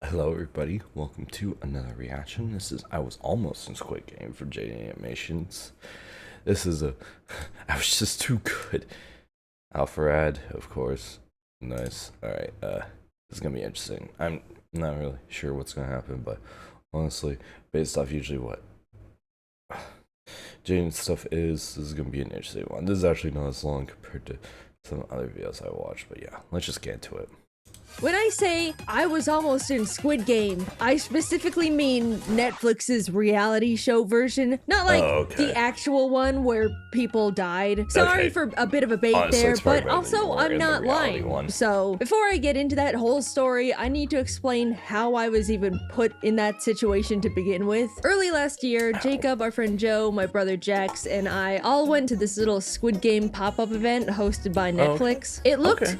Hello everybody, welcome to another reaction. I was almost in Squid Game for Jaiden Animations. I was just too good. Alpharad, of course. Nice. Alright, this is gonna be interesting. I'm not really sure what's gonna happen, but honestly, based off usually what Jaiden's stuff this is gonna be an interesting one. This is actually not as long compared to some other videos I watched, but yeah, let's just get into it. When I say I was almost in Squid Game, I specifically mean Netflix's reality show version, not like the actual one where people died. Sorry for a bit of a bait Honestly, there, it's probably but better than also you were I'm in the not reality lying. one. So before I get into that whole story, I need to explain how I was even put in that situation to begin with. Early last year, Jacob, our friend Joe, my brother Jax, and I all went to this little Squid Game pop-up event hosted by Netflix. It looked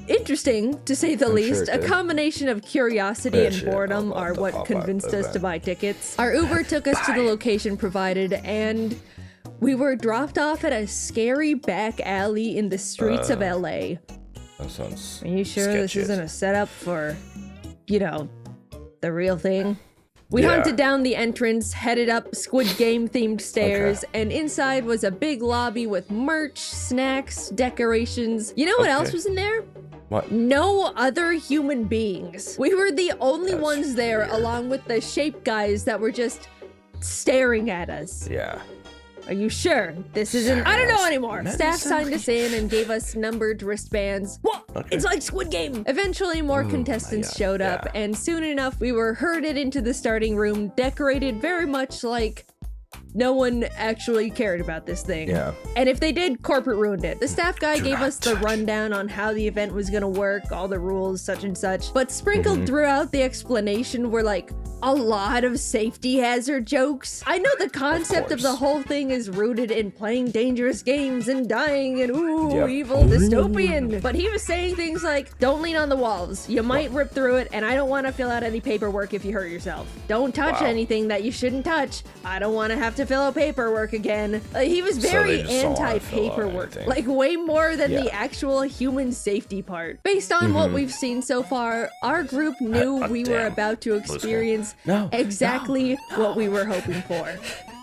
interesting, to say the least. A combination of curiosity and boredom are what convinced us to buy tickets. Our Uber took us to the location provided, and we were dropped off at a scary back alley in the streets of LA. That sounds Are you sure this isn't a setup for, the real thing? We hunted down the entrance, headed up Squid Game themed stairs, and inside was a big lobby with merch, snacks, decorations. You know what else was in there? What? No other human beings. We were the only ones there, along with the shape guys that were just staring at us. Yeah. Are you sure this isn't? I don't know anymore. Staff signed us in and gave us numbered wristbands. What? It's like Squid Game. Eventually, more contestants showed up, and soon enough, we were herded into the starting room, decorated very much like no one actually cared about this thing. Yeah. And if they did, corporate ruined it. The staff guy gave us the rundown on how the event was gonna work, all the rules, such and such. But sprinkled throughout the explanation were like a lot of safety hazard jokes. I know the concept of the whole thing is rooted in playing dangerous games and dying and evil dystopian. But he was saying things like, don't lean on the walls. You might rip through it, and I don't want to fill out any paperwork if you hurt yourself. Don't touch anything that you shouldn't touch. I don't want to have to fill out paperwork again. He was very anti-paperwork, like way more than the actual human safety part. Based on what we've seen so far, our group knew we were about to experience exactly what we were hoping for,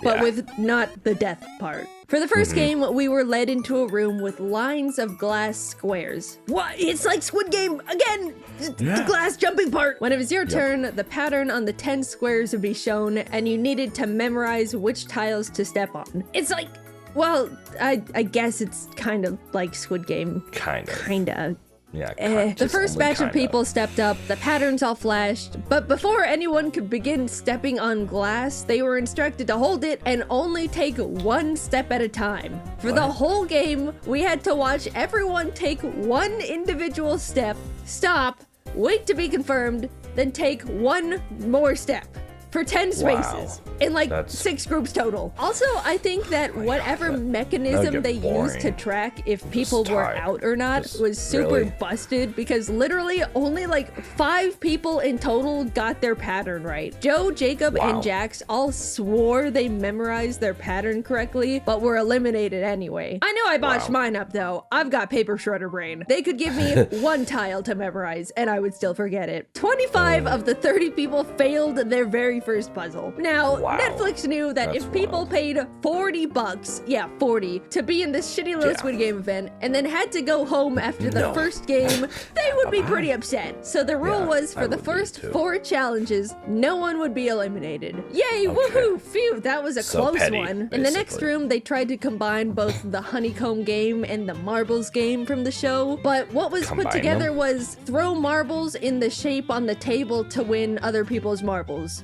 but with not the death part. For the first game, we were led into a room with lines of glass squares. What? It's like Squid Game again! The glass jumping part! When it was your turn, the pattern on the 10 squares would be shown, and you needed to memorize which tiles to step on. It's like, well, I guess it's kind of like Squid Game. Kinda. Yeah, the first batch of people stepped up, the patterns all flashed, but before anyone could begin stepping on glass, they were instructed to hold it and only take one step at a time. For the whole game, we had to watch everyone take one individual step, stop, wait to be confirmed, then take one more step. For 10 spaces, in like 6 groups total. Also, I think that whatever mechanism they used to track if people were out or not was super busted, because literally only like 5 people in total got their pattern right. Joe, Jacob, and Jax all swore they memorized their pattern correctly, but were eliminated anyway. I know I botched mine up though. I've got paper shredder brain. They could give me one tile to memorize and I would still forget it. 25 of the 30 people failed their very first puzzle. Now, Netflix knew that if people paid $40, 40, to be in this shitty little Squid Game event and then had to go home after the first game, they would be pretty upset. So the rule was for the first 4 challenges, no one would be eliminated. Yay, woohoo, phew, that was a close one. In the next room, they tried to combine both the honeycomb game and the marbles game from the show, but what was put together was throw marbles in the shape on the table to win other people's marbles.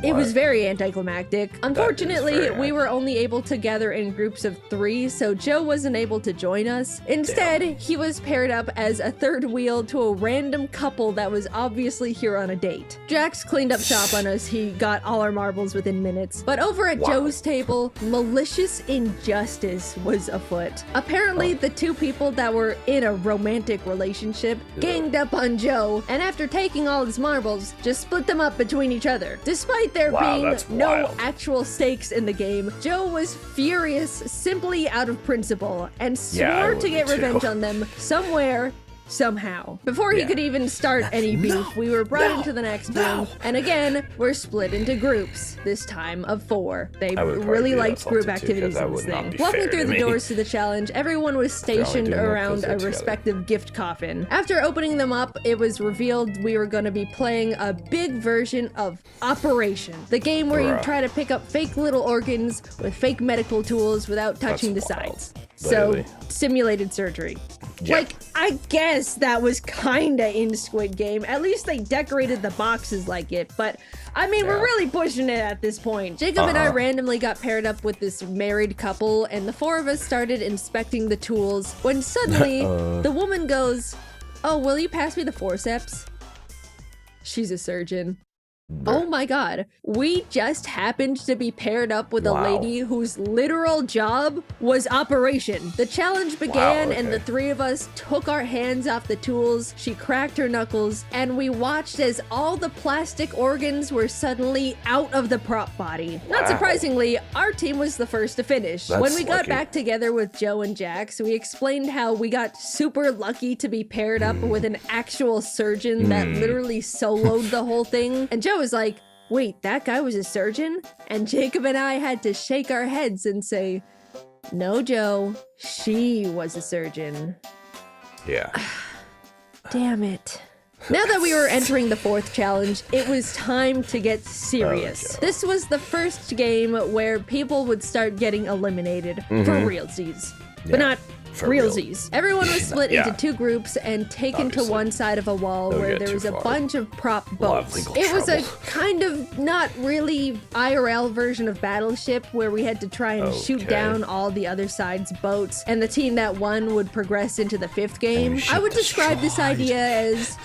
It was very anticlimactic. Unfortunately, we were only able to gather in groups of 3, so Joe wasn't able to join us. Instead, he was paired up as a third wheel to a random couple that was obviously here on a date. Jax cleaned up shop on us. He got all our marbles within minutes. But over at Joe's table, malicious injustice was afoot. Apparently, the 2 people that were in a romantic relationship ganged up on Joe, and after taking all his marbles, just split them up between each other. Despite there being no actual stakes in the game, Joe was furious simply out of principle and swore to get revenge on them somewhere somehow. Before he could even start any beef, we were brought into the next room, and again, we're split into groups, this time of 4. They really liked group activities in this thing. Walking through the doors to the challenge, everyone was stationed around a respective gift coffin. After opening them up, it was revealed we were going to be playing a big version of Operation, the game where you try to pick up fake little organs with fake medical tools without touching the sides. So, simulated surgery. Like, I guess that was kinda in Squid Game. At least they decorated the boxes like it, but I mean, we're really pushing it at this point. Jacob and I randomly got paired up with this married couple, and the 4 of us started inspecting the tools when suddenly the woman goes, "Oh, will you pass me the forceps?" She's a surgeon. Oh my god, we just happened to be paired up with a lady whose literal job was operation. The challenge began and the 3 of us took our hands off the tools, she cracked her knuckles, and we watched as all the plastic organs were suddenly out of the prop body. Not surprisingly, our team was the first to finish. When we got back together with Joe and Jax, we explained how we got super lucky to be paired up with an actual surgeon that literally soloed the whole thing, and Joe was like, "Wait, that guy was a surgeon?" And Jacob and I had to shake our heads and say, "No, Joe, she was a surgeon." Yeah. Damn it. Now that we were entering the 4th challenge, it was time to get serious. This was the first game where people would start getting eliminated for realsies. But not realsies. Everyone was split into 2 groups and taken to one side of a wall where there was a bunch of prop boats. It was a kind of not really IRL version of Battleship where we had to try and shoot down all the other side's boats, and the team that won would progress into the 5th game. I would describe this idea as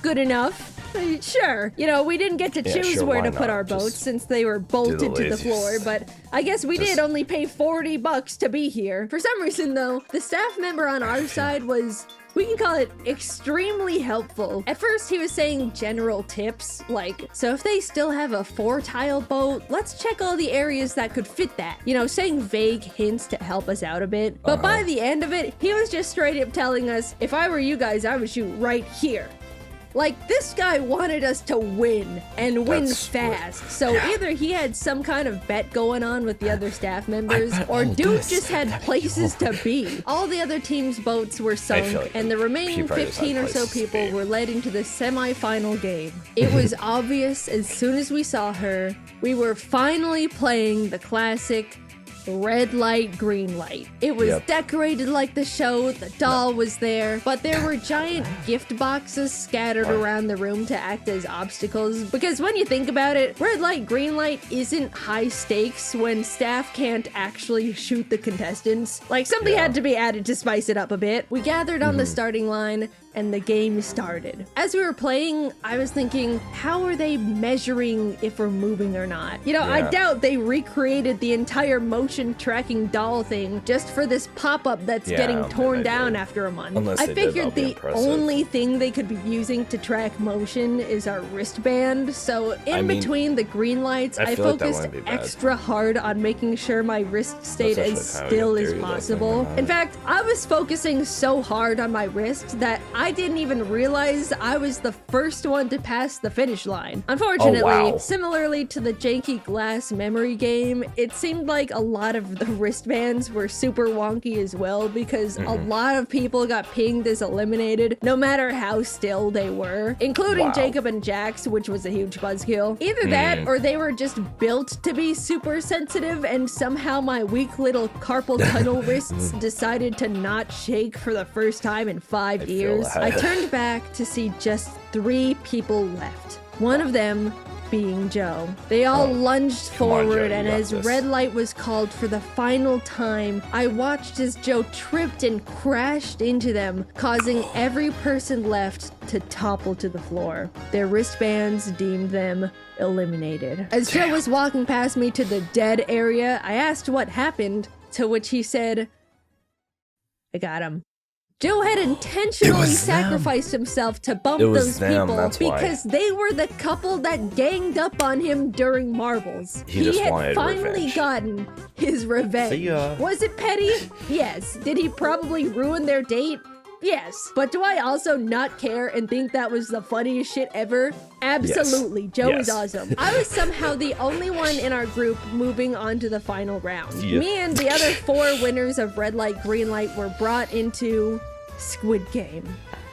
good enough. Sure, you know, we didn't get to choose where to put our boats since they were bolted to the floor, but I guess we did only pay $40 to be here. For some reason though, the staff member on our side was, we can call it, extremely helpful. At first he was saying general tips, like, so if they still have a 4-tile boat, let's check all the areas that could fit that. You know, saying vague hints to help us out a bit. But by the end of it, he was just straight up telling us, if I were you guys, I would shoot right here. Like, this guy wanted us to win, and win fast. So either he had some kind of bet going on with the other staff members, or dude just had places to be. All the other team's boats were sunk, and the remaining 15 or so people were led into the semi-final game. It was obvious as soon as we saw her, we were finally playing the classic red light, green light. It was decorated like the show, the doll was there, but there were giant gift boxes scattered around the room to act as obstacles, because when you think about it, red light, green light isn't high stakes when staff can't actually shoot the contestants. Like, something had to be added to spice it up a bit. We gathered on the starting line, and the game started. As we were playing, I was thinking, how are they measuring if we're moving or not? You know, I doubt they recreated the entire motion tracking doll thing just for this pop-up that's getting torn down after a month. I figured the only thing they could be using to track motion is our wristband, so in between the green lights, I focused extra hard on making sure my wrist stayed as still as possible. In fact, I was focusing so hard on my wrist that I didn't even realize I was the first one to pass the finish line. Unfortunately, similarly to the janky glass memory game, it seemed like a lot of the wristbands were super wonky as well, because a lot of people got pinged as eliminated, no matter how still they were, including Jacob and Jax, which was a huge buzzkill. Either that, or they were just built to be super sensitive, and somehow my weak little carpal tunnel wrists decided to not shake for the first time in 5 years. I turned back to see just 3 people left. One of them being Joe. They all lunged forward, and as red light was called for the final time, I watched as Joe tripped and crashed into them, causing every person left to topple to the floor. Their wristbands deemed them eliminated. As Joe was walking past me to the dead area, I asked what happened, to which he said, "I got him." Joe had intentionally sacrificed himself to bump those people because they were the couple that ganged up on him during marbles. He had finally gotten his revenge. Was it petty? Yes. Did he probably ruin their date? Yes. But do I also not care and think that was the funniest shit ever? Absolutely. Yes. Joe is Yes. awesome. I was somehow the only one in our group moving on to the final round. Yeah. Me and the other 4 winners of red light, green light were brought into Squid Game.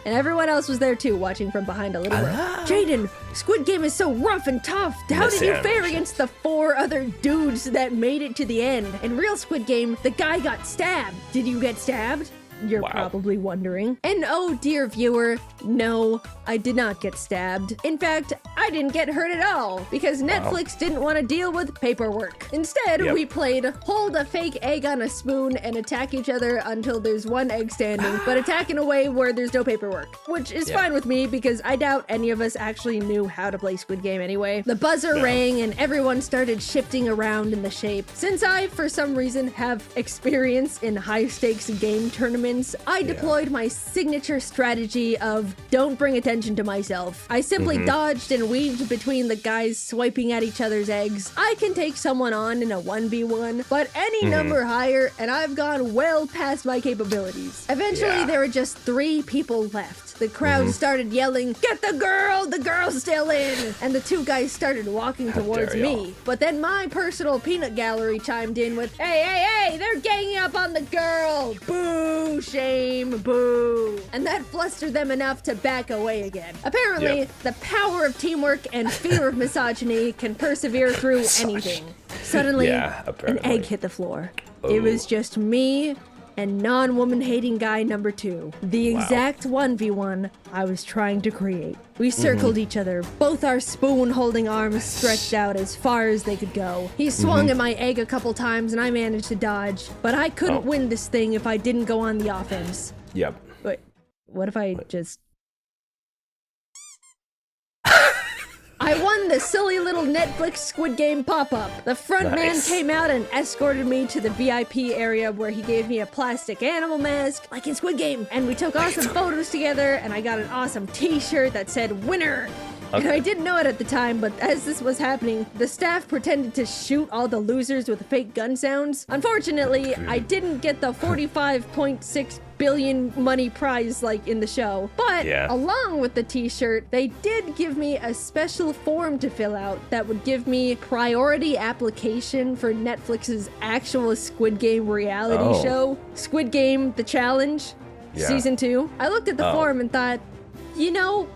And everyone else was there too, watching from behind a little bit. Jaiden, Squid Game is so rough and tough. How did you fare against the 4 other dudes that made it to the end? In real Squid Game, the guy got stabbed. Did you get stabbed? You're probably wondering. And oh, dear viewer, no, I did not get stabbed. In fact, I didn't get hurt at all because Netflix didn't want to deal with paperwork. Instead, we played hold a fake egg on a spoon and attack each other until there's 1 egg standing, but attack in a way where there's no paperwork, which is fine with me because I doubt any of us actually knew how to play Squid Game anyway. The buzzer rang and everyone started shifting around in the shape. Since I, for some reason, have experience in high-stakes game tournaments, I deployed my signature strategy of don't bring attention to myself. I simply dodged and weaved between the guys swiping at each other's eggs. I can take someone on in a 1v1, but any number higher, and I've gone well past my capabilities. Eventually, there were just 3 people left. The crowd started yelling, "Get the girl's still in!" And the 2 guys started walking towards me. But then my personal peanut gallery chimed in with, hey, they're ganging up on the girl! Boo, shame, boo. And that flustered them enough to back away again. Apparently, the power of teamwork and fear of misogyny can persevere through anything. Suddenly, an egg hit the floor. It was just me and non-woman hating guy number 2. The exact 1v1 I was trying to create. We circled each other, both our spoon-holding arms stretched out as far as they could go. He swung at my egg a couple times and I managed to dodge, but I couldn't win this thing if I didn't go on the offense. Yep. Wait, what if I just... I won the silly little Netflix Squid Game pop-up. The front man came out and escorted me to the VIP area where he gave me a plastic animal mask, like in Squid Game. And we took awesome photos together, and I got an awesome t-shirt that said winner. And I didn't know it at the time, but as this was happening, the staff pretended to shoot all the losers with fake gun sounds. Unfortunately, I didn't get the 45.6 billion money prize like in the show, but along with the t-shirt, they did give me a special form to fill out that would give me priority application for Netflix's actual Squid Game reality show, Squid Game: The Challenge, Season 2. I looked at the form and thought, you know,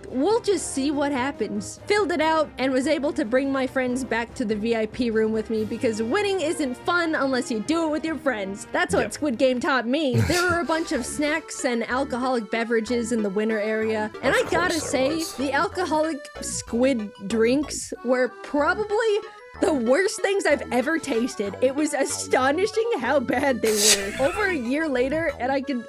we'll just see what happens. Filled it out and was able to bring my friends back to the VIP room with me because winning isn't fun unless you do it with your friends. That's what Squid Game taught me. There were a bunch of snacks and alcoholic beverages in the winner area, and I gotta say, the alcoholic squid drinks were probably the worst things I've ever tasted. It was astonishing how bad they were. Over a year later, and I can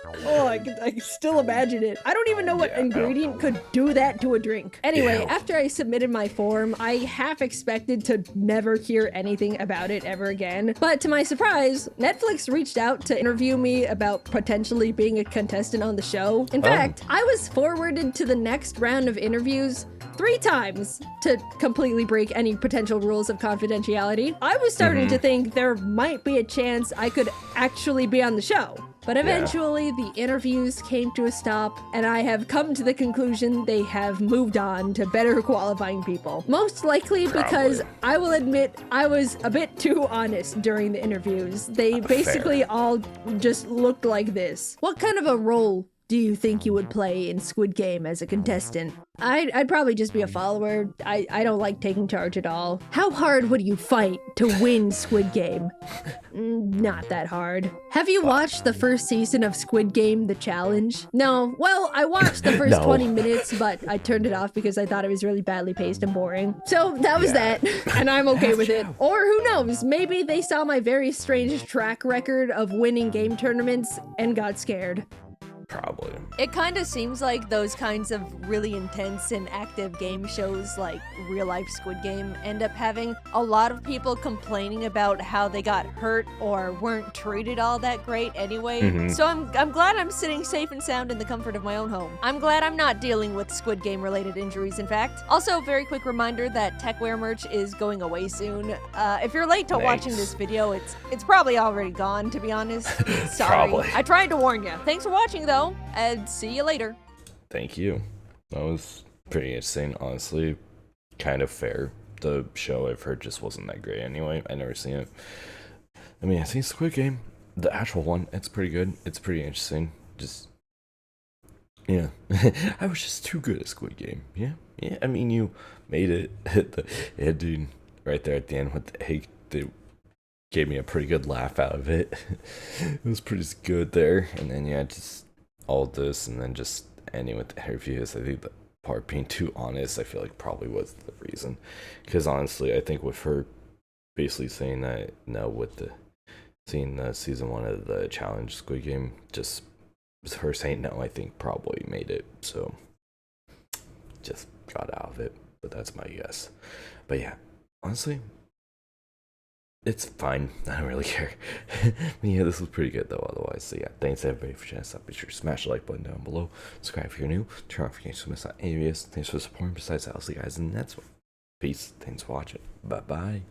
still imagine it. I don't even know what ingredient could do that to a drink. Anyway, after I submitted my form, I half expected to never hear anything about it ever again. But to my surprise, Netflix reached out to interview me about potentially being a contestant on the show. In fact, I was forwarded to the next round of interviews 3 times to completely break any potential rules of confidentiality. I was starting to think there might be a chance I could actually be on the show. But eventually, the interviews came to a stop, and I have come to the conclusion they have moved on to better qualifying people. Most likely because I will admit I was a bit too honest during the interviews. They basically all just looked like this. What kind of a role do you think you would play in Squid Game as a contestant? I'd probably just be a follower. I don't like taking charge at all. How hard would you fight to win Squid Game? Not that hard. Have you watched the first season of Squid Game: The Challenge? No. Well, I watched the first 20 minutes, but I turned it off because I thought it was really badly paced and boring. So that was that, and I'm okay with it. Or who knows, maybe they saw my very strange track record of winning game tournaments and got scared. Probably. It kind of seems like those kinds of really intense and active game shows like real life Squid Game end up having a lot of people complaining about how they got hurt or weren't treated all that great anyway. So I'm glad I'm sitting safe and sound in the comfort of my own home. I'm glad I'm not dealing with Squid Game related injuries, in fact. Also, very quick reminder that Techwear merch is going away soon. If you're late to watching this video, it's probably already gone, to be honest. Sorry. Probably. I tried to warn you. Thanks for watching though. know, and see you later. Thank you. That was pretty interesting, honestly. Kind of fair. The show I've heard just wasn't that great anyway. I never seen it. I mean, I seen Squid Game, the actual one. It's pretty good. It's pretty interesting. Just yeah, I was just too good at Squid Game. Yeah, yeah. I mean, you made it. Yeah, dude, right there at the end with the egg, they gave me a pretty good laugh out of it. It was pretty good there, and then yeah, just all this, and then just ending with the interviews. I think the part being too honest, I feel like probably was the reason. Because honestly, I think with her basically saying that no, with the seeing the season 1 of the challenge Squid Game, just her saying no, I think probably made it. So just got out of it, but that's my guess. But yeah, honestly, it's fine. I don't really care. But yeah, this was pretty good though. Otherwise, so yeah, thanks everybody for checking us out. Be sure to smash the like button down below. Subscribe if you're new. Turn on notifications to miss out any videos. Thanks for supporting. Besides, I'll see you guys in the next one. Peace. Thanks for watching. Bye bye.